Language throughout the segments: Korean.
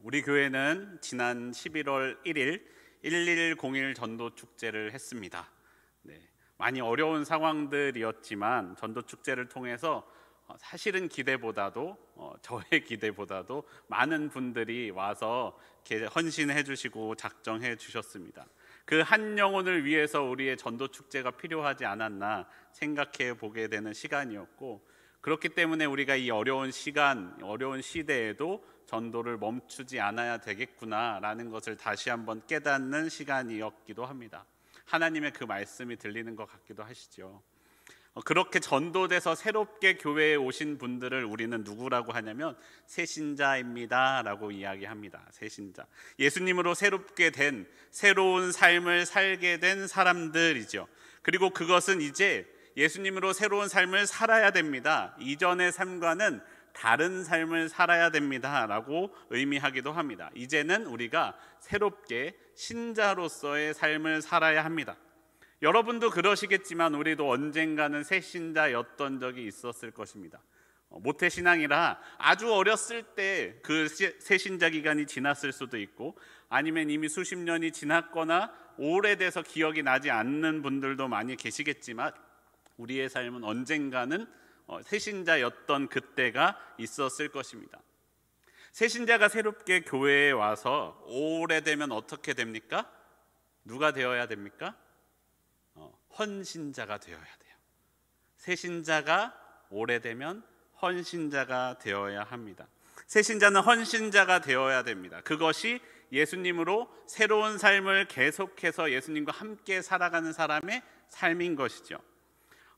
우리 교회는 지난 11월 1일 1101 전도 축제를 했습니다. 많이 어려운 상황들이었지만 전도 축제를 통해서 사실은 기대보다도 저의 기대보다도 많은 분들이 와서 헌신해 주시고 작정해 주셨습니다. 그 한 영혼을 위해서 우리의 전도 축제가 필요하지 않았나 생각해 보게 되는 시간이었고, 그렇기 때문에 우리가 이 어려운 시간, 어려운 시대에도 전도를 멈추지 않아야 되겠구나라는 것을 다시 한번 깨닫는 시간이었기도 합니다. 하나님의 그 말씀이 들리는 것 같기도 하시죠. 그렇게 전도돼서 새롭게 교회에 오신 분들을 우리는 누구라고 하냐면 새신자입니다 라고 이야기합니다. 새신자, 예수님으로 새롭게 된, 새로운 삶을 살게 된 사람들이죠. 그리고 그것은 이제 예수님으로 새로운 삶을 살아야 됩니다, 이전의 삶과는 다른 삶을 살아야 됩니다 라고 의미하기도 합니다. 이제는 우리가 새롭게 신자로서의 삶을 살아야 합니다. 여러분도 그러시겠지만 우리도 언젠가는 새신자였던 적이 있었을 것입니다. 모태신앙이라 아주 어렸을 때 그 새신자 기간이 지났을 수도 있고, 아니면 이미 수십 년이 지났거나 오래돼서 기억이 나지 않는 분들도 많이 계시겠지만, 우리의 삶은 언젠가는 새신자였던 그때가 있었을 것입니다. 새신자가 새롭게 교회에 와서 오래되면 어떻게 됩니까? 누가 되어야 됩니까? 헌신자가 되어야 돼요. 새신자가 오래되면 헌신자가 되어야 합니다. 새신자는 헌신자가 되어야 됩니다. 그것이 예수님으로 새로운 삶을 계속해서 예수님과 함께 살아가는 사람의 삶인 것이죠.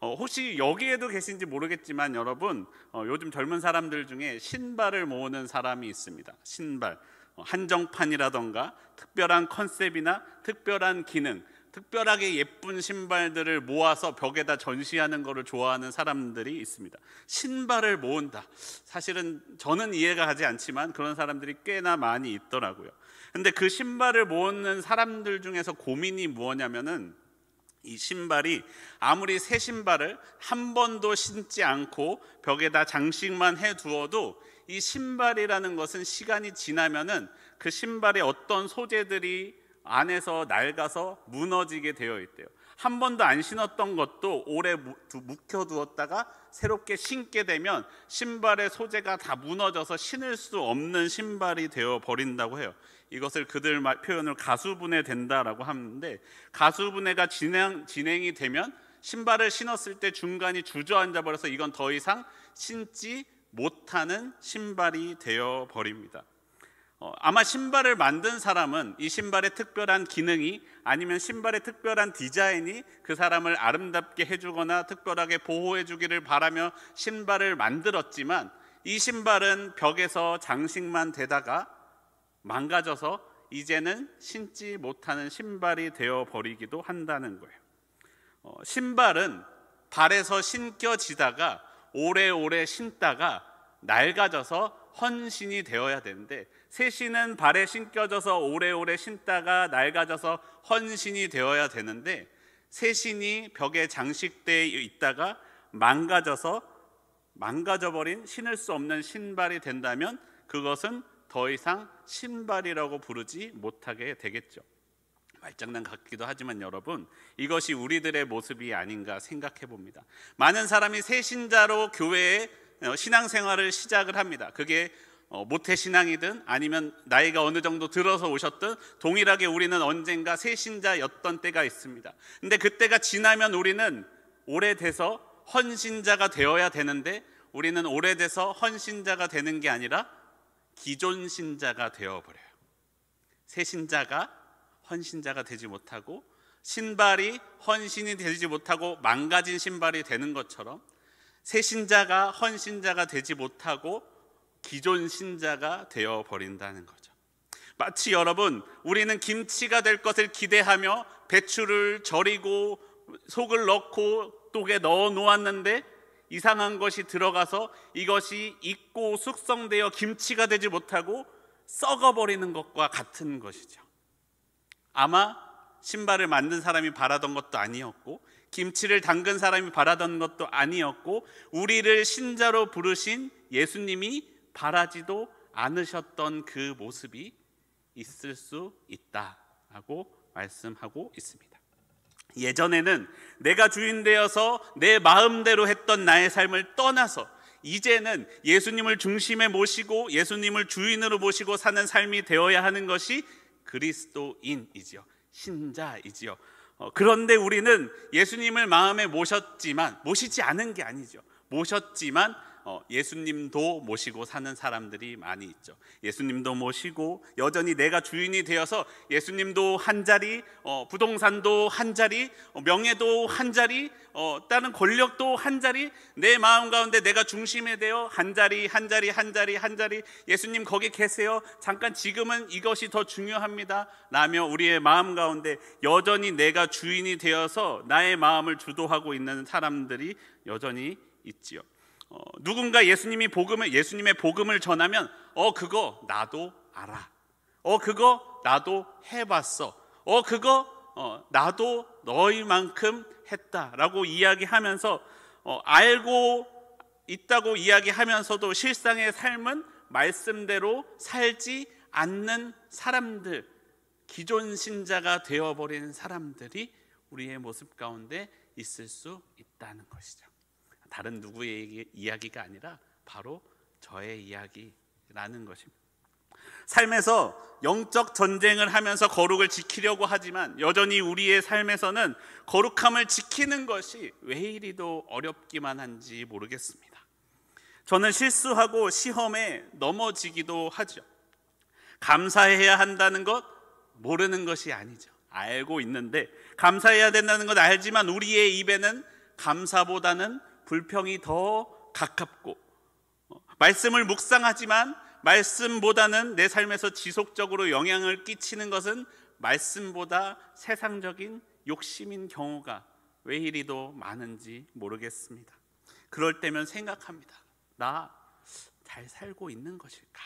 혹시 여기에도 계신지 모르겠지만 여러분, 요즘 젊은 사람들 중에 신발을 모으는 사람이 있습니다. 신발, 한정판이라던가 특별한 컨셉이나 특별한 기능, 특별하게 예쁜 신발들을 모아서 벽에다 전시하는 것을 좋아하는 사람들이 있습니다. 신발을 모은다. 사실은 저는 이해가 가지 않지만 그런 사람들이 꽤나 많이 있더라고요. 근데 그 신발을 모으는 사람들 중에서 고민이 무엇냐면은, 이 신발이 아무리 새 신발을 한 번도 신지 않고 벽에다 장식만 해두어도 이 신발이라는 것은 시간이 지나면은 그 신발의 어떤 소재들이 안에서 낡아서 무너지게 되어 있대요. 한 번도 안 신었던 것도 오래 묵혀두었다가 새롭게 신게 되면 신발의 소재가 다 무너져서 신을 수 없는 신발이 되어 버린다고 해요. 이것을 그들 표현을 가수분해된다라고 하는데, 가수분해가 진행이 되면 신발을 신었을 때 중간이 주저앉아 버려서 이건 더 이상 신지 못하는 신발이 되어 버립니다. 아마 신발을 만든 사람은 이 신발의 특별한 기능이, 아니면 신발의 특별한 디자인이 그 사람을 아름답게 해주거나 특별하게 보호해 주기를 바라며 신발을 만들었지만, 이 신발은 벽에서 장식만 되다가 망가져서 이제는 신지 못하는 신발이 되어버리기도 한다는 거예요. 신발은 발에서 신겨지다가 오래오래 신다가 낡아져서 헌신이 되어야 되는데, 새 신은 발에 신겨져서 오래오래 신다가 낡아져서 헌신이 되어야 되는데, 새 신이 벽에 장식되어 있다가 망가져버린 신을 수 없는 신발이 된다면 그것은 더 이상 신발이라고 부르지 못하게 되겠죠. 말장난 같기도 하지만 여러분, 이것이 우리들의 모습이 아닌가 생각해 봅니다. 많은 사람이 새신자로 교회에 신앙생활을 시작을 합니다. 그게 모태신앙이든 아니면 나이가 어느 정도 들어서 오셨든 동일하게 우리는 언젠가 새신자였던 때가 있습니다. 근데 그때가 지나면 우리는 오래돼서 헌신자가 되어야 되는데, 우리는 오래돼서 헌신자가 되는 게 아니라 기존 신자가 되어버려요. 새신자가 헌신자가 되지 못하고, 신발이 헌신이 되지 못하고 망가진 신발이 되는 것처럼, 새신자가 헌신자가 되지 못하고 기존 신자가 되어버린다는 거죠. 마치 여러분, 우리는 김치가 될 것을 기대하며 배추를 절이고 속을 넣고 똑에 넣어 놓았는데 이상한 것이 들어가서 이것이 익고 숙성되어 김치가 되지 못하고 썩어버리는 것과 같은 것이죠. 아마 신발을 만든 사람이 바라던 것도 아니었고, 김치를 담근 사람이 바라던 것도 아니었고, 우리를 신자로 부르신 예수님이 바라지도 않으셨던 그 모습이 있을 수 있다라고 말씀하고 있습니다. 예전에는 내가 주인 되어서 내 마음대로 했던 나의 삶을 떠나서 이제는 예수님을 중심에 모시고 예수님을 주인으로 모시고 사는 삶이 되어야 하는 것이 그리스도인이지요. 신자이지요. 그런데 우리는 예수님을 마음에 모시지 않은 게 아니죠. 모셨지만 예수님도 모시고 사는 사람들이 많이 있죠. 예수님도 모시고 여전히 내가 주인이 되어서 예수님도 한 자리, 부동산도 한 자리, 명예도 한 자리, 다른 권력도 한 자리, 내 마음 가운데 내가 중심이 되어 한 자리 예수님 거기 계세요. 잠깐 지금은 이것이 더 중요합니다 라며 우리의 마음 가운데 여전히 내가 주인이 되어서 나의 마음을 주도하고 있는 사람들이 여전히 있지요. 누군가 예수님의 복음을 전하면 그거 나도 알아. 그거 나도 해봤어. 그거 나도 너희만큼 했다라고 이야기하면서 알고 있다고 이야기하면서도 실상의 삶은 말씀대로 살지 않는 사람들, 기존 신자가 되어버린 사람들이 우리의 모습 가운데 있을 수 있다는 것이죠. 다른 누구의 이야기가 아니라 바로 저의 이야기라는 것입니다. 삶에서 영적 전쟁을 하면서 거룩을 지키려고 하지만 여전히 우리의 삶에서는 거룩함을 지키는 것이 왜 이리도 어렵기만 한지 모르겠습니다. 저는 실수하고 시험에 넘어지기도 하죠. 감사해야 한다는 것 모르는 것이 아니죠. 알고 있는데 감사해야 된다는 것 알지만 우리의 입에는 감사보다는 불평이 더 가깝고 말씀을 묵상하지만 말씀보다는 내 삶에서 지속적으로 영향을 끼치는 것은 말씀보다 세상적인 욕심인 경우가 왜 이리도 많은지 모르겠습니다. 그럴 때면 생각합니다. 나 잘 살고 있는 것일까?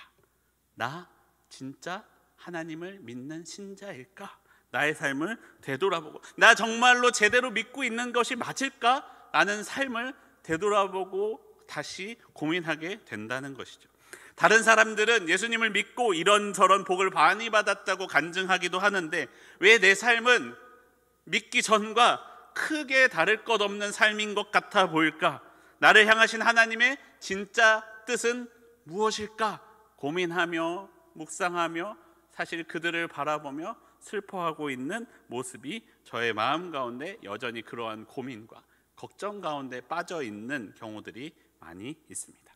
나 진짜 하나님을 믿는 신자일까? 나의 삶을 되돌아보고 나 정말로 제대로 믿고 있는 것이 맞을까? 라는 삶을 되돌아보고 다시 고민하게 된다는 것이죠. 다른 사람들은 예수님을 믿고 이런저런 복을 많이 받았다고 간증하기도 하는데 왜 내 삶은 믿기 전과 크게 다를 것 없는 삶인 것 같아 보일까? 나를 향하신 하나님의 진짜 뜻은 무엇일까? 고민하며 묵상하며 사실 그들을 바라보며 슬퍼하고 있는 모습이 저의 마음 가운데 여전히 그러한 고민과 걱정 가운데 빠져 있는 경우들이 많이 있습니다.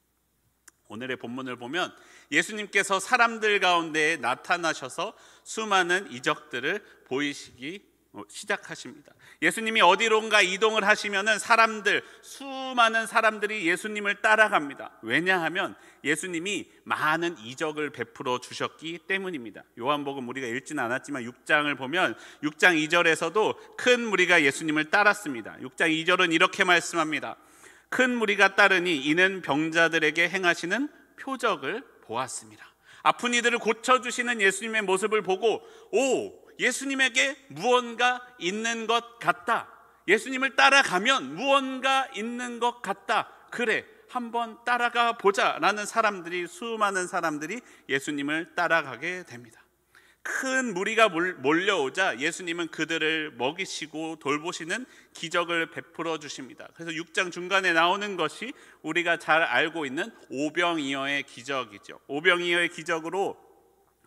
오늘의 본문을 보면 예수님께서 사람들 가운데 나타나셔서 수많은 이적들을 보이시기 시작하십니다. 예수님이 어디론가 이동을 하시면은 수많은 사람들이 예수님을 따라갑니다. 왜냐하면 예수님이 많은 이적을 베풀어 주셨기 때문입니다. 요한복음 우리가 읽지는 않았지만 6장을 보면 6장 2절에서도 큰 무리가 예수님을 따랐습니다. 6장 2절은 이렇게 말씀합니다. 큰 무리가 따르니 이는 병자들에게 행하시는 표적을 보았습니다. 아픈 이들을 고쳐주시는 예수님의 모습을 보고 예수님에게 무언가 있는 것 같다. 예수님을 따라가면 무언가 있는 것 같다. 그래, 한번 따라가 보자 라는 수많은 사람들이 예수님을 따라가게 됩니다. 큰 무리가 몰려오자 예수님은 그들을 먹이시고 돌보시는 기적을 베풀어 주십니다. 그래서 6장 중간에 나오는 것이 우리가 잘 알고 있는 오병이어의 기적이죠. 오병이어의 기적으로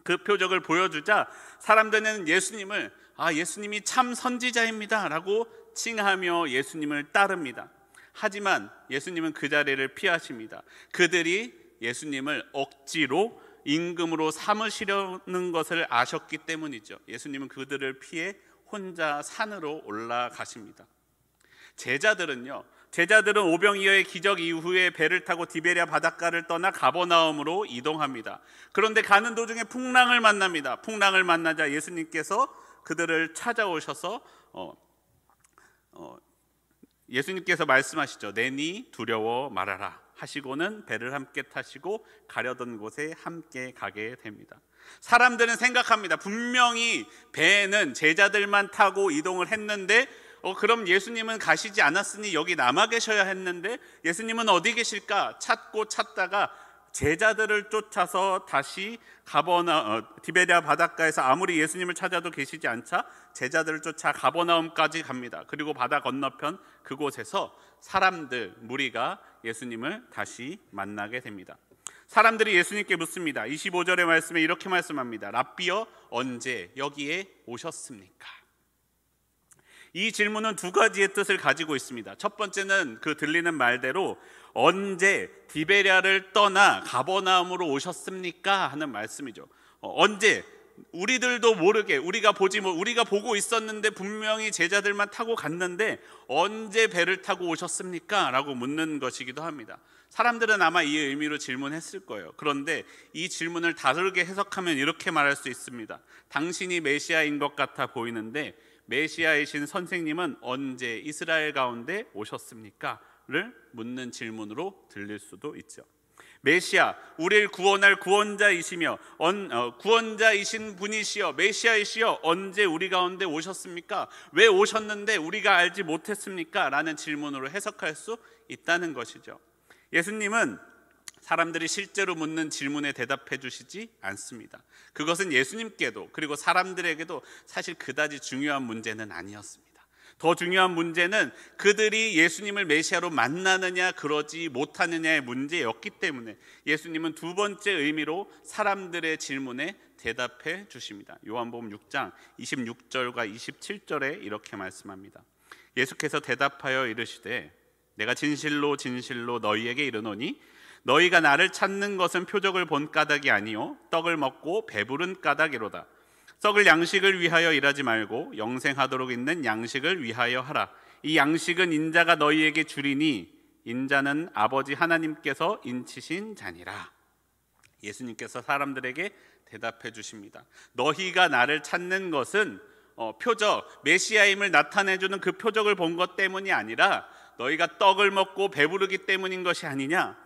그 표적을 보여주자 사람들은 예수님이 참 선지자입니다 라고 칭하며 예수님을 따릅니다. 하지만 예수님은 그 자리를 피하십니다. 그들이 예수님을 억지로 임금으로 삼으시려는 것을 아셨기 때문이죠. 예수님은 그들을 피해 혼자 산으로 올라가십니다. 제자들은 오병이어의 기적 이후에 배를 타고 디베랴 바닷가를 떠나 가버나움으로 이동합니다. 그런데 가는 도중에 풍랑을 만납니다. 풍랑을 만나자 예수님께서 그들을 찾아오셔서 예수님께서 말씀하시죠. 내니 두려워 말아라 하시고는 배를 함께 타시고 가려던 곳에 함께 가게 됩니다. 사람들은 생각합니다. 분명히 배는 제자들만 타고 이동을 했는데 그럼 예수님은 가시지 않았으니 여기 남아 계셔야 했는데 예수님은 어디 계실까 찾다가 제자들을 쫓아서 다시 디베랴 바닷가에서 아무리 예수님을 찾아도 계시지 않자 제자들을 쫓아 가버나움까지 갑니다. 그리고 바다 건너편 그곳에서 무리가 예수님을 다시 만나게 됩니다. 사람들이 예수님께 묻습니다. 25절의 말씀에 이렇게 말씀합니다. 랍비여, 언제 여기에 오셨습니까? 이 질문은 두 가지의 뜻을 가지고 있습니다. 첫 번째는 그 들리는 말대로 언제 디베랴를 떠나 가버나움으로 오셨습니까? 하는 말씀이죠. 언제? 우리들도 모르게 우리가 보고 있었는데 분명히 제자들만 타고 갔는데 언제 배를 타고 오셨습니까? 라고 묻는 것이기도 합니다. 사람들은 아마 이 의미로 질문했을 거예요. 그런데 이 질문을 다르게 해석하면 이렇게 말할 수 있습니다. 당신이 메시아인 것 같아 보이는데 메시아이신 선생님은 언제 이스라엘 가운데 오셨습니까? 를 묻는 질문으로 들릴 수도 있죠. 메시아, 우리를 구원할 구원자이시며 구원자이신 분이시여 메시아이시여 언제 우리 가운데 오셨습니까? 왜 오셨는데 우리가 알지 못했습니까? 라는 질문으로 해석할 수 있다는 것이죠. 예수님은 사람들이 실제로 묻는 질문에 대답해 주시지 않습니다. 그것은 예수님께도 그리고 사람들에게도 사실 그다지 중요한 문제는 아니었습니다. 더 중요한 문제는 그들이 예수님을 메시아로 만나느냐 그러지 못하느냐의 문제였기 때문에 예수님은 두 번째 의미로 사람들의 질문에 대답해 주십니다. 요한복음 6장 26절과 27절에 이렇게 말씀합니다. 예수께서 대답하여 이르시되 내가 진실로 진실로 너희에게 이르노니 너희가 나를 찾는 것은 표적을 본 까닭이 아니요 떡을 먹고 배부른 까닭이로다. 썩을 양식을 위하여 일하지 말고 영생하도록 있는 양식을 위하여 하라. 이 양식은 인자가 너희에게 주리니 인자는 아버지 하나님께서 인치신 자니라. 예수님께서 사람들에게 대답해 주십니다. 너희가 나를 찾는 것은 표적, 메시아임을 나타내주는 그 표적을 본 것 때문이 아니라 너희가 떡을 먹고 배부르기 때문인 것이 아니냐.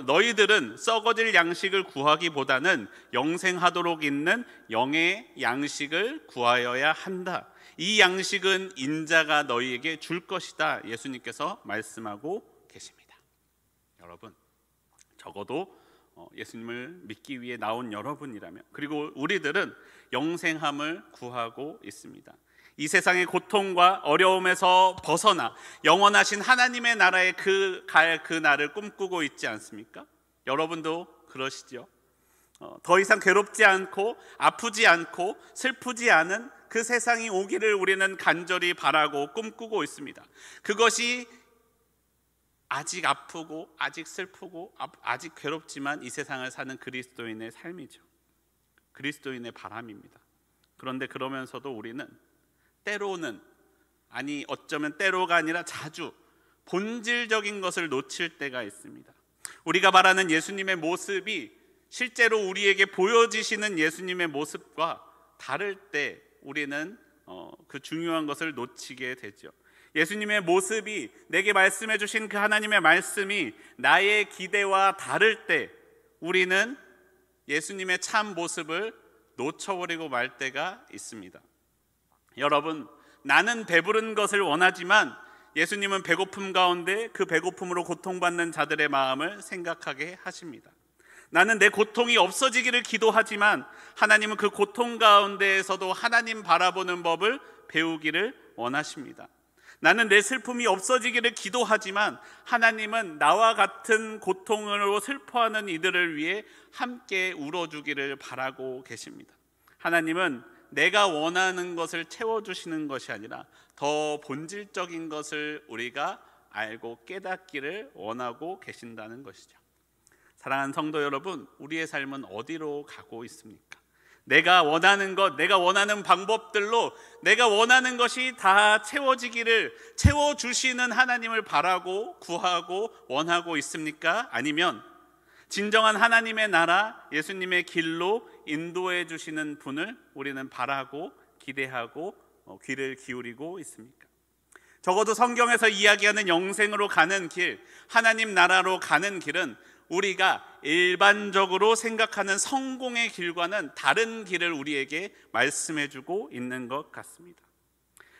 너희들은 썩어질 양식을 구하기보다는 영생하도록 있는 영의 양식을 구하여야 한다. 이 양식은 인자가 너희에게 줄 것이다. 예수님께서 말씀하고 계십니다. 여러분, 적어도 예수님을 믿기 위해 나온 여러분이라면, 그리고 우리들은 영생함을 구하고 있습니다. 이 세상의 고통과 어려움에서 벗어나 영원하신 하나님의 나라에 그 날을 꿈꾸고 있지 않습니까? 여러분도 그러시죠? 더 이상 괴롭지 않고 아프지 않고 슬프지 않은 그 세상이 오기를 우리는 간절히 바라고 꿈꾸고 있습니다. 그것이 아직 아프고 아직 슬프고 아직 괴롭지만 이 세상을 사는 그리스도인의 삶이죠. 그리스도인의 바람입니다. 그런데 그러면서도 우리는 때로는, 아니 어쩌면 때로가 아니라 자주 본질적인 것을 놓칠 때가 있습니다. 우리가 말하는 예수님의 모습이 실제로 우리에게 보여지시는 예수님의 모습과 다를 때 우리는 그 중요한 것을 놓치게 되죠. 예수님의 모습이, 내게 말씀해 주신 그 하나님의 말씀이 나의 기대와 다를 때 우리는 예수님의 참 모습을 놓쳐버리고 말 때가 있습니다. 여러분, 나는 배부른 것을 원하지만 예수님은 배고픔 가운데 그 배고픔으로 고통받는 자들의 마음을 생각하게 하십니다. 나는 내 고통이 없어지기를 기도하지만 하나님은 그 고통 가운데에서도 하나님 바라보는 법을 배우기를 원하십니다. 나는 내 슬픔이 없어지기를 기도하지만 하나님은 나와 같은 고통으로 슬퍼하는 이들을 위해 함께 울어주기를 바라고 계십니다. 하나님은 내가 원하는 것을 채워주시는 것이 아니라 더 본질적인 것을 우리가 알고 깨닫기를 원하고 계신다는 것이죠. 사랑하는 성도 여러분, 우리의 삶은 어디로 가고 있습니까? 내가 원하는 것, 내가 원하는 방법들로 내가 원하는 것이 다 채워주시는 하나님을 바라고 구하고 원하고 있습니까? 아니면 진정한 하나님의 나라, 예수님의 길로 인도해 주시는 분을 우리는 바라고 기대하고 귀를 기울이고 있습니까? 적어도 성경에서 이야기하는 영생으로 가는 길, 하나님 나라로 가는 길은 우리가 일반적으로 생각하는 성공의 길과는 다른 길을 우리에게 말씀해 주고 있는 것 같습니다.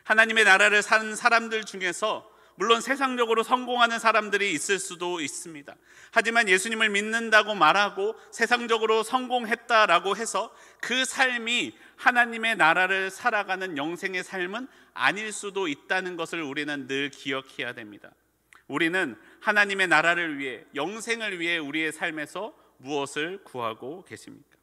하나님의 나라를 사는 사람들 중에서 물론 세상적으로 성공하는 사람들이 있을 수도 있습니다. 하지만 예수님을 믿는다고 말하고 세상적으로 성공했다라고 해서 그 삶이 하나님의 나라를 살아가는 영생의 삶은 아닐 수도 있다는 것을 우리는 늘 기억해야 됩니다. 우리는 하나님의 나라를 위해, 영생을 위해 우리의 삶에서 무엇을 구하고 계십니까?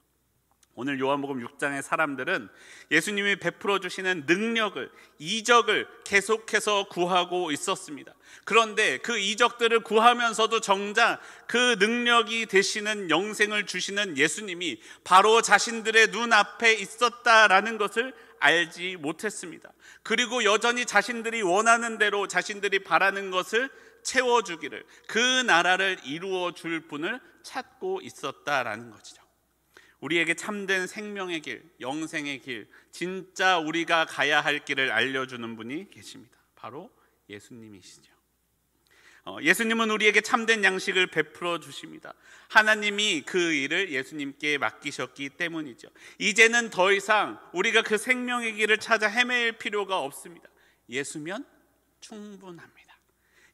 오늘 요한복음 6장의 사람들은 예수님이 베풀어 주시는 능력을, 이적을 계속해서 구하고 있었습니다. 그런데 그 이적들을 구하면서도 정작 그 능력이 되시는 영생을 주시는 예수님이 바로 자신들의 눈앞에 있었다라는 것을 알지 못했습니다. 그리고 여전히 자신들이 원하는 대로 자신들이 바라는 것을 채워주기를, 그 나라를 이루어 줄 분을 찾고 있었다라는 것이죠. 우리에게 참된 생명의 길, 영생의 길, 진짜 우리가 가야 할 길을 알려주는 분이 계십니다. 바로 예수님이시죠. 예수님은 우리에게 참된 양식을 베풀어 주십니다. 하나님이 그 일을 예수님께 맡기셨기 때문이죠. 이제는 더 이상 우리가 그 생명의 길을 찾아 헤맬 필요가 없습니다. 예수면 충분합니다.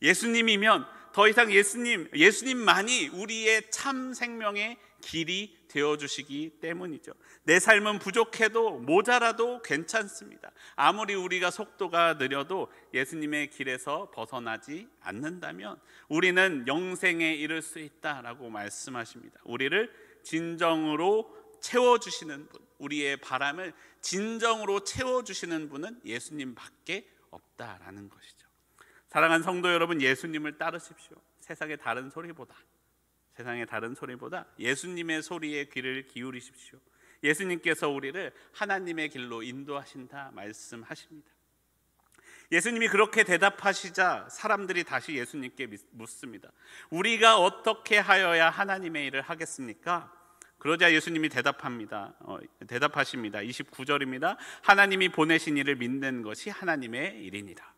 예수님이면 더 이상 예수님만이 우리의 참 생명의 길이 되어주시기 때문이죠. 내 삶은 부족해도 모자라도 괜찮습니다. 아무리 우리가 속도가 느려도 예수님의 길에서 벗어나지 않는다면 우리는 영생에 이를 수 있다라고 말씀하십니다. 우리를 진정으로 채워주시는 분, 우리의 바람을 진정으로 채워주시는 분은 예수님밖에 없다라는 것이죠. 사랑하는 성도 여러분, 예수님을 따르십시오. 세상의 다른 소리보다 예수님의 소리에 귀를 기울이십시오. 예수님께서 우리를 하나님의 길로 인도하신다 말씀하십니다. 예수님이 그렇게 대답하시자 사람들이 다시 예수님께 묻습니다. 우리가 어떻게 하여야 하나님의 일을 하겠습니까? 그러자 예수님이 대답하십니다. 29절입니다. 하나님이 보내신 이를 믿는 것이 하나님의 일이니라.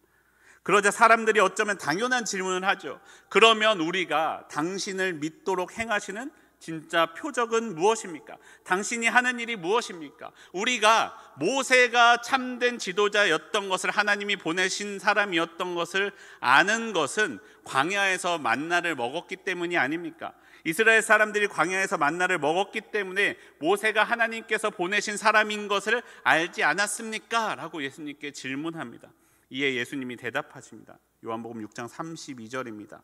그러자 사람들이 어쩌면 당연한 질문을 하죠. 그러면 우리가 당신을 믿도록 행하시는 진짜 표적은 무엇입니까? 당신이 하는 일이 무엇입니까? 우리가 모세가 참된 지도자였던 것을, 하나님이 보내신 사람이었던 것을 아는 것은 광야에서 만나를 먹었기 때문이 아닙니까? 이스라엘 사람들이 광야에서 만나를 먹었기 때문에 모세가 하나님께서 보내신 사람인 것을 알지 않았습니까? 라고 예수님께 질문합니다. 이에 예수님이 대답하십니다. 요한복음 6장 32절입니다.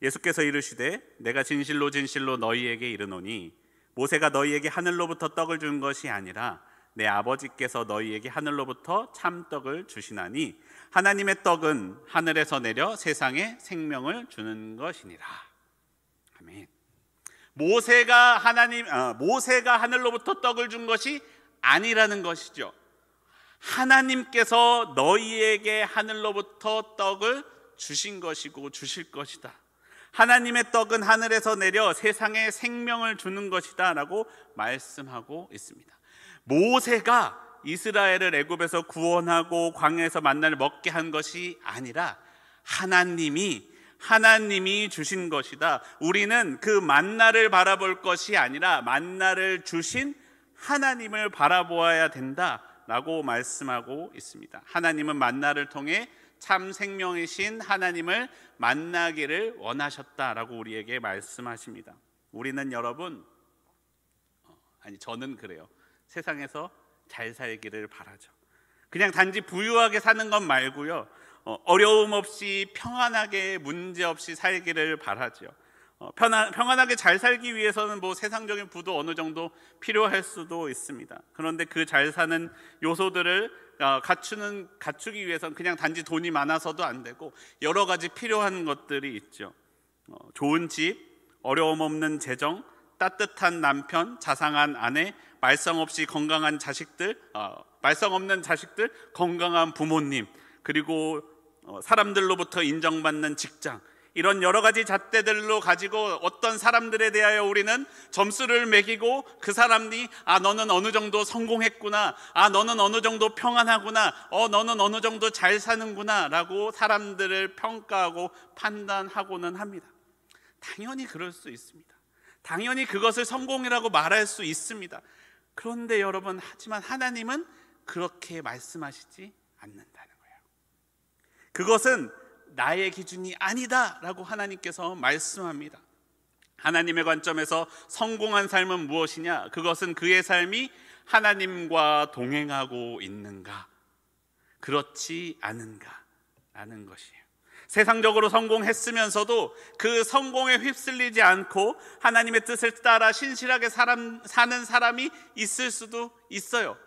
예수께서 이르시되 내가 진실로 진실로 너희에게 이르노니 모세가 너희에게 하늘로부터 떡을 준 것이 아니라 내 아버지께서 너희에게 하늘로부터 참떡을 주시나니 하나님의 떡은 하늘에서 내려 세상에 생명을 주는 것이니라. 아멘. 모세가 하늘로부터 떡을 준 것이 아니라는 것이죠. 하나님께서 너희에게 하늘로부터 떡을 주신 것이고 주실 것이다. 하나님의 떡은 하늘에서 내려 세상에 생명을 주는 것이다 라고 말씀하고 있습니다. 모세가 이스라엘을 애굽에서 구원하고 광야에서 만나를 먹게 한 것이 아니라 하나님이 주신 것이다. 우리는 그 만나를 바라볼 것이 아니라 만나를 주신 하나님을 바라보아야 된다 라고 말씀하고 있습니다. 하나님은 만나를 통해 참 생명이신 하나님을 만나기를 원하셨다라고 우리에게 말씀하십니다. 우리는 여러분, 저는 그래요. 세상에서 잘 살기를 바라죠. 그냥 단지 부유하게 사는 것 말고요, 어려움 없이 평안하게 문제 없이 살기를 바라죠. 평안하게 잘 살기 위해서는 세상적인 부도 어느 정도 필요할 수도 있습니다. 그런데 그 잘 사는 요소들을 갖추기 위해서는 그냥 단지 돈이 많아서도 안 되고 여러 가지 필요한 것들이 있죠. 좋은 집, 어려움 없는 재정, 따뜻한 남편, 자상한 아내, 말썽 없는 자식들, 건강한 부모님, 그리고 사람들로부터 인정받는 직장, 이런 여러 가지 잣대들로 가지고 어떤 사람들에 대하여 우리는 점수를 매기고 그 사람이 너는 어느 정도 성공했구나, 너는 어느 정도 평안하구나, 너는 어느 정도 잘 사는구나 라고 사람들을 평가하고 판단하고는 합니다. 당연히 그럴 수 있습니다. 당연히 그것을 성공이라고 말할 수 있습니다. 그런데 여러분, 하지만 하나님은 그렇게 말씀하시지 않는다는 거예요. 그것은 나의 기준이 아니다라고 하나님께서 말씀합니다. 하나님의 관점에서 성공한 삶은 무엇이냐? 그것은 그의 삶이 하나님과 동행하고 있는가, 그렇지 않은가 라는 것이에요. 세상적으로 성공했으면서도 그 성공에 휩쓸리지 않고 하나님의 뜻을 따라 신실하게 사는 사람이 있을 수도 있어요.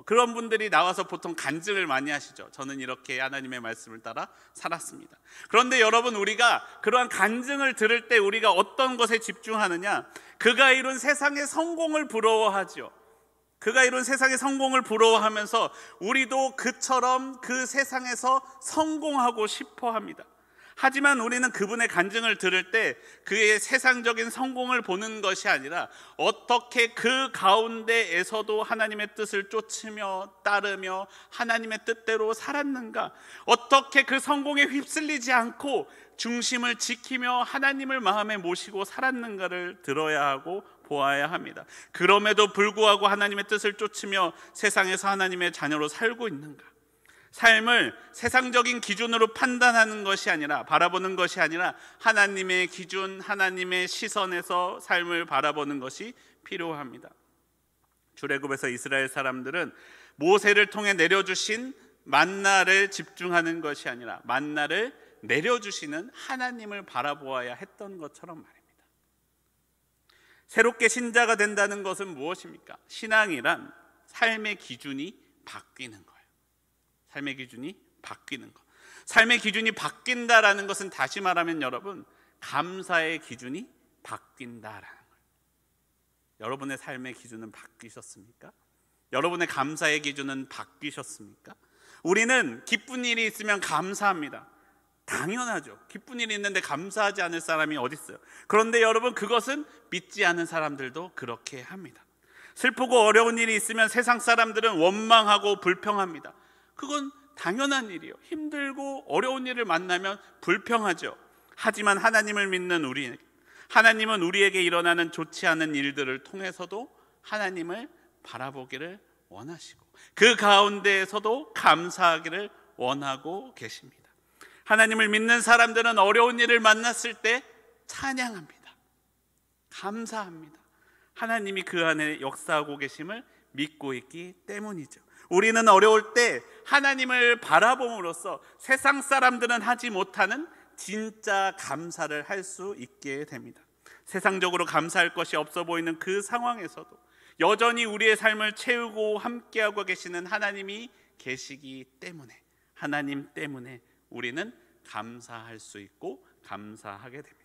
그런 분들이 나와서 보통 간증을 많이 하시죠. 저는 이렇게 하나님의 말씀을 따라 살았습니다. 그런데 여러분, 우리가 그러한 간증을 들을 때 우리가 어떤 것에 집중하느냐? 그가 이룬 세상의 성공을 부러워하죠. 그가 이룬 세상의 성공을 부러워하면서 우리도 그처럼 그 세상에서 성공하고 싶어 합니다. 하지만 우리는 그분의 간증을 들을 때 그의 세상적인 성공을 보는 것이 아니라 어떻게 그 가운데에서도 하나님의 뜻을 쫓으며 따르며 하나님의 뜻대로 살았는가, 어떻게 그 성공에 휩쓸리지 않고 중심을 지키며 하나님을 마음에 모시고 살았는가를 들어야 하고 보아야 합니다. 그럼에도 불구하고 하나님의 뜻을 쫓으며 세상에서 하나님의 자녀로 살고 있는가, 삶을 세상적인 기준으로 판단하는 것이 아니라, 바라보는 것이 아니라 하나님의 기준, 하나님의 시선에서 삶을 바라보는 것이 필요합니다. 출애굽에서 이스라엘 사람들은 모세를 통해 내려주신 만나를 집중하는 것이 아니라 만나를 내려주시는 하나님을 바라보아야 했던 것처럼 말입니다. 새롭게 신자가 된다는 것은 무엇입니까? 신앙이란 삶의 기준이 바뀌는 거예요. 삶의 기준이 바뀌는 것. 삶의 기준이 바뀐다라는 것은 다시 말하면 여러분, 감사의 기준이 바뀐다라는 거예요. 여러분의 삶의 기준은 바뀌셨습니까? 여러분의 감사의 기준은 바뀌셨습니까? 우리는 기쁜 일이 있으면 감사합니다. 당연하죠. 기쁜 일이 있는데 감사하지 않을 사람이 어디 있어요? 그런데 여러분, 그것은 믿지 않은 사람들도 그렇게 합니다. 슬프고 어려운 일이 있으면 세상 사람들은 원망하고 불평합니다. 그건 당연한 일이에요. 힘들고 어려운 일을 만나면 불평하죠. 하지만 하나님을 믿는 우리, 하나님은 우리에게 일어나는 좋지 않은 일들을 통해서도 하나님을 바라보기를 원하시고 그 가운데에서도 감사하기를 원하고 계십니다. 하나님을 믿는 사람들은 어려운 일을 만났을 때 찬양합니다. 감사합니다. 하나님이 그 안에 역사하고 계심을 믿고 있기 때문이죠. 우리는 어려울 때 하나님을 바라봄으로써 세상 사람들은 하지 못하는 진짜 감사를 할 수 있게 됩니다. 세상적으로 감사할 것이 없어 보이는 그 상황에서도 여전히 우리의 삶을 채우고 함께하고 계시는 하나님이 계시기 때문에, 하나님 때문에 우리는 감사할 수 있고 감사하게 됩니다.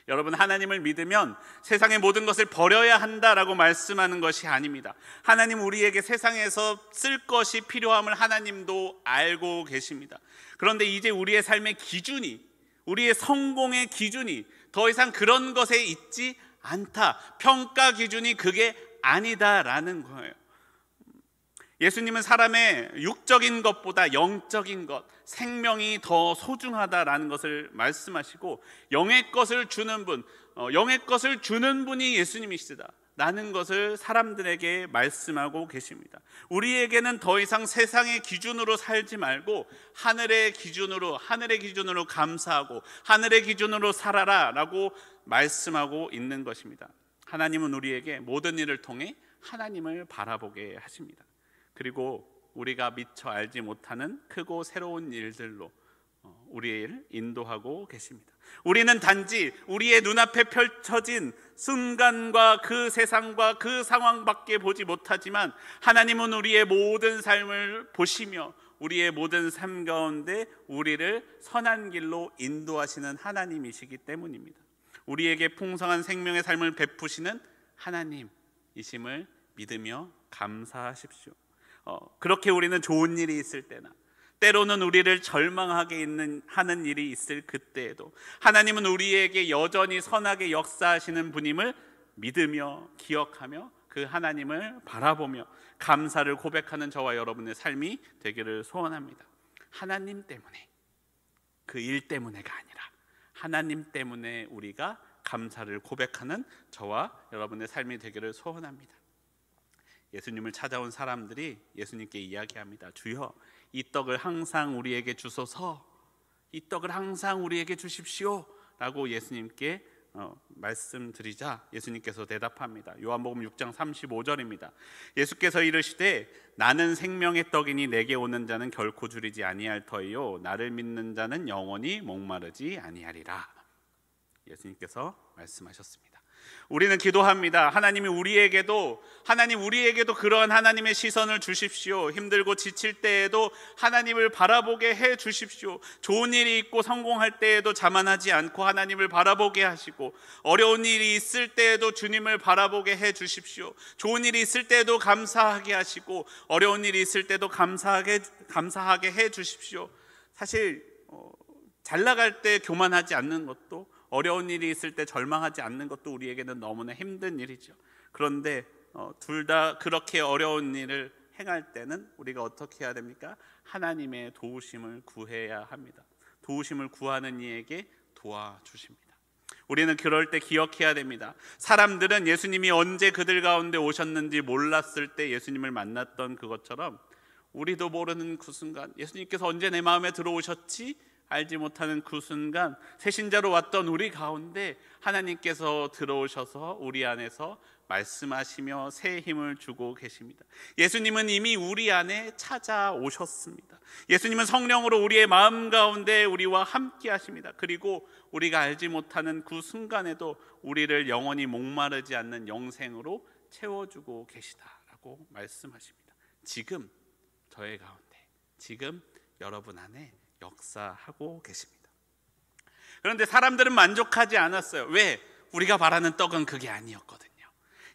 여러분, 하나님을 믿으면 세상의 모든 것을 버려야 한다라고 말씀하는 것이 아닙니다. 하나님 우리에게 세상에서 쓸 것이 필요함을 하나님도 알고 계십니다. 그런데 이제 우리의 삶의 기준이, 우리의 성공의 기준이 더 이상 그런 것에 있지 않다, 평가 기준이 그게 아니다라는 거예요. 예수님은 사람의 육적인 것보다 영적인 것, 생명이 더 소중하다라는 것을 말씀하시고 영의 것을 주는 분, 영의 것을 주는 분이 예수님이시다라는 것을 사람들에게 말씀하고 계십니다. 우리에게는 더 이상 세상의 기준으로 살지 말고 하늘의 기준으로 감사하고 하늘의 기준으로 살아라라고 말씀하고 있는 것입니다. 하나님은 우리에게 모든 일을 통해 하나님을 바라보게 하십니다. 그리고 우리가 미처 알지 못하는 크고 새로운 일들로 우리를 인도하고 계십니다. 우리는 단지 우리의 눈앞에 펼쳐진 순간과 그 세상과 그 상황밖에 보지 못하지만 하나님은 우리의 모든 삶을 보시며 우리의 모든 삶 가운데 우리를 선한 길로 인도하시는 하나님이시기 때문입니다. 우리에게 풍성한 생명의 삶을 베푸시는 하나님이심을 믿으며 감사하십시오. 그렇게 우리는 좋은 일이 있을 때나 때로는 우리를 절망하게 하는 일이 있을 그때에도 하나님은 우리에게 여전히 선하게 역사하시는 분임을 믿으며 기억하며 그 하나님을 바라보며 감사를 고백하는 저와 여러분의 삶이 되기를 소원합니다. 하나님 때문에, 그 일 때문에가 아니라 하나님 때문에 우리가 감사를 고백하는 저와 여러분의 삶이 되기를 소원합니다. 예수님을 찾아온 사람들이 예수님께 이야기합니다. 주여, 이 떡을 항상 우리에게 주소서. 이 떡을 항상 우리에게 주십시오 라고 예수님께 말씀드리자 예수님께서 대답합니다. 요한복음 6장 35절입니다. 예수께서 이르시되 나는 생명의 떡이니 내게 오는 자는 결코 줄이지 아니할 터이요 나를 믿는 자는 영원히 목마르지 아니하리라. 예수님께서 말씀하셨습니다. 우리는 기도합니다. 하나님 우리에게도 그러한 하나님의 시선을 주십시오. 힘들고 지칠 때에도 하나님을 바라보게 해 주십시오. 좋은 일이 있고 성공할 때에도 자만하지 않고 하나님을 바라보게 하시고, 어려운 일이 있을 때에도 주님을 바라보게 해 주십시오. 좋은 일이 있을 때에도 감사하게 하시고 어려운 일이 있을 때도 감사하게 해 주십시오. 사실 잘 나갈 때 교만하지 않는 것도, 어려운 일이 있을 때 절망하지 않는 것도 우리에게는 너무나 힘든 일이죠. 그런데 둘 다 그렇게 어려운 일을 행할 때는 우리가 어떻게 해야 됩니까? 하나님의 도우심을 구해야 합니다. 도우심을 구하는 이에게 도와주십니다. 우리는 그럴 때 기억해야 됩니다. 사람들은 예수님이 언제 그들 가운데 오셨는지 몰랐을 때 예수님을 만났던 그것처럼 우리도 모르는 그 순간, 예수님께서 언제 내 마음에 들어오셨지? 알지 못하는 그 순간 새신자로 왔던 우리 가운데 하나님께서 들어오셔서 우리 안에서 말씀하시며 새 힘을 주고 계십니다. 예수님은 이미 우리 안에 찾아오셨습니다. 예수님은 성령으로 우리의 마음 가운데 우리와 함께 하십니다. 그리고 우리가 알지 못하는 그 순간에도 우리를 영원히 목마르지 않는 영생으로 채워주고 계시다라고 말씀하십니다. 지금 저의 가운데, 지금 여러분 안에 역사하고 계십니다. 그런데 사람들은 만족하지 않았어요. 왜? 우리가 바라는 떡은 그게 아니었거든요.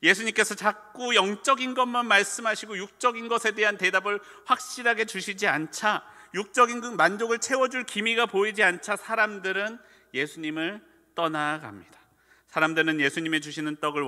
예수님께서 자꾸 영적인 것만 말씀하시고 육적인 것에 대한 대답을 확실하게 주시지 않자, 육적인 그 만족을 채워줄 기미가 보이지 않자 사람들은 예수님을 떠나갑니다. 사람들은 예수님이 주시는 떡을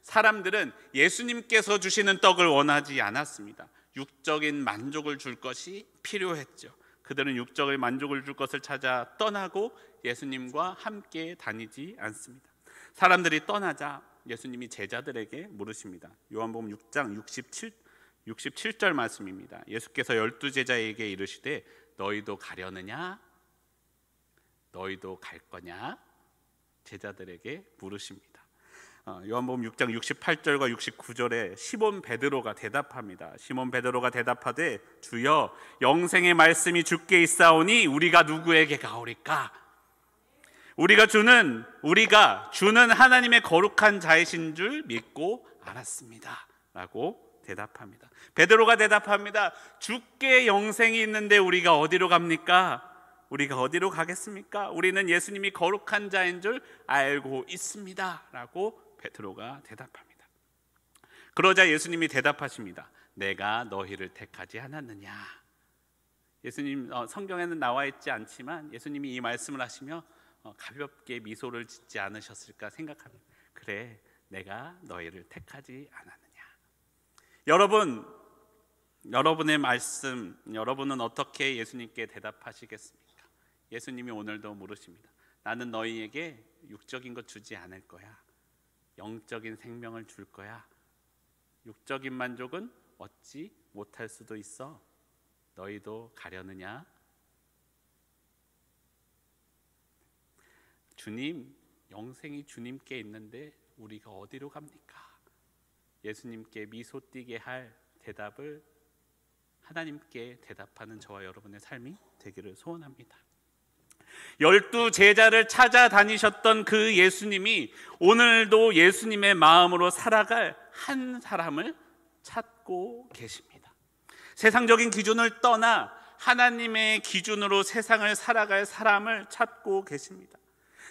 사람들은 예수님께서 주시는 떡을 원하지 않았습니다. 육적인 만족을 줄 것이 필요했죠. 그들은 육적인 만족을 줄 것을 찾아 떠나고 예수님과 함께 다니지 않습니다. 사람들이 떠나자 예수님이 제자들에게 물으십니다. 요한복음 6장 67절 말씀입니다. 예수께서 12제자에게 이르시되 너희도 가려느냐? 너희도 갈 거냐? 제자들에게 물으십니다. 요한복음 6장 68절과 69절에 시몬 베드로가 대답합니다. 시몬 베드로가 대답하되 주여 영생의 말씀이 주께 있사오니 우리가 누구에게 가오리까? 우리가 주는 하나님의 거룩한 자이신 줄 믿고 알았습니다 라고 대답합니다. 베드로가 대답합니다. 주께 영생이 있는데 우리가 어디로 갑니까? 우리가 어디로 가겠습니까? 우리는 예수님이 거룩한 자인 줄 알고 있습니다 라고 베드로가 대답합니다. 그러자 예수님이 대답하십니다. 내가 너희를 택하지 않았느냐? 예수님 성경에는 나와 있지 않지만 예수님이 이 말씀을 하시며 가볍게 미소를 짓지 않으셨을까 생각합니다. 그래, 내가 너희를 택하지 않았느냐? 여러분의 말씀, 여러분은 어떻게 예수님께 대답하시겠습니까? 예수님이 오늘도 물으십니다. 나는 너희에게 육적인 것 주지 않을 거야. 영적인 생명을 줄 거야. 육적인 만족은 얻지 못할 수도 있어. 너희도 가려느냐? 주님, 영생이 주님께 있는데 우리가 어디로 갑니까? 예수님께 미소 띠게 할 대답을 하나님께 대답하는 저와 여러분의 삶이 되기를 소원합니다. 12제자를 찾아다니셨던 그 예수님이 오늘도 예수님의 마음으로 살아갈 한 사람을 찾고 계십니다. 세상적인 기준을 떠나 하나님의 기준으로 세상을 살아갈 사람을 찾고 계십니다.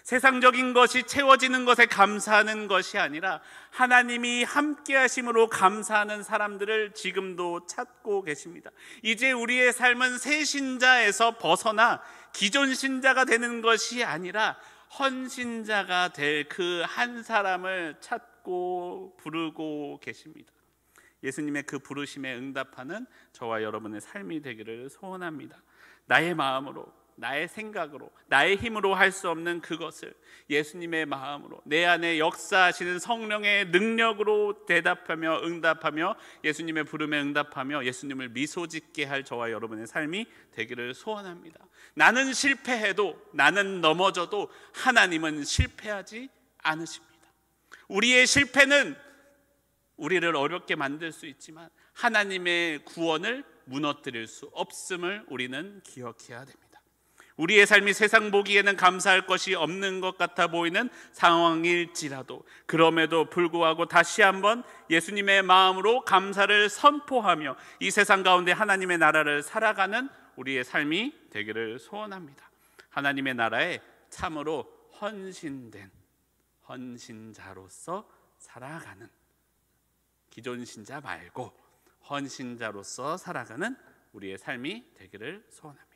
세상적인 것이 채워지는 것에 감사하는 것이 아니라 하나님이 함께 하심으로 감사하는 사람들을 지금도 찾고 계십니다. 이제 우리의 삶은 새 신자에서 벗어나 기존 신자가 되는 것이 아니라 헌신자가 될 그 한 사람을 찾고 부르고 계십니다. 예수님의 그 부르심에 응답하는 저와 여러분의 삶이 되기를 소원합니다. 나의 마음으로 나의 생각으로, 나의 힘으로 할 수 없는 그것을 예수님의 마음으로, 내 안에 역사하시는 성령의 능력으로 대답하며 응답하며 예수님의 부름에 응답하며 예수님을 미소짓게 할 저와 여러분의 삶이 되기를 소원합니다. 나는 실패해도, 나는 넘어져도 하나님은 실패하지 않으십니다. 우리의 실패는 우리를 어렵게 만들 수 있지만 하나님의 구원을 무너뜨릴 수 없음을 우리는 기억해야 됩니다. 우리의 삶이 세상 보기에는 감사할 것이 없는 것 같아 보이는 상황일지라도 그럼에도 불구하고 다시 한번 예수님의 마음으로 감사를 선포하며 이 세상 가운데 하나님의 나라를 살아가는 우리의 삶이 되기를 소원합니다. 하나님의 나라에 참으로 헌신된 헌신자로서 살아가는, 기존 신자 말고 헌신자로서 살아가는 우리의 삶이 되기를 소원합니다.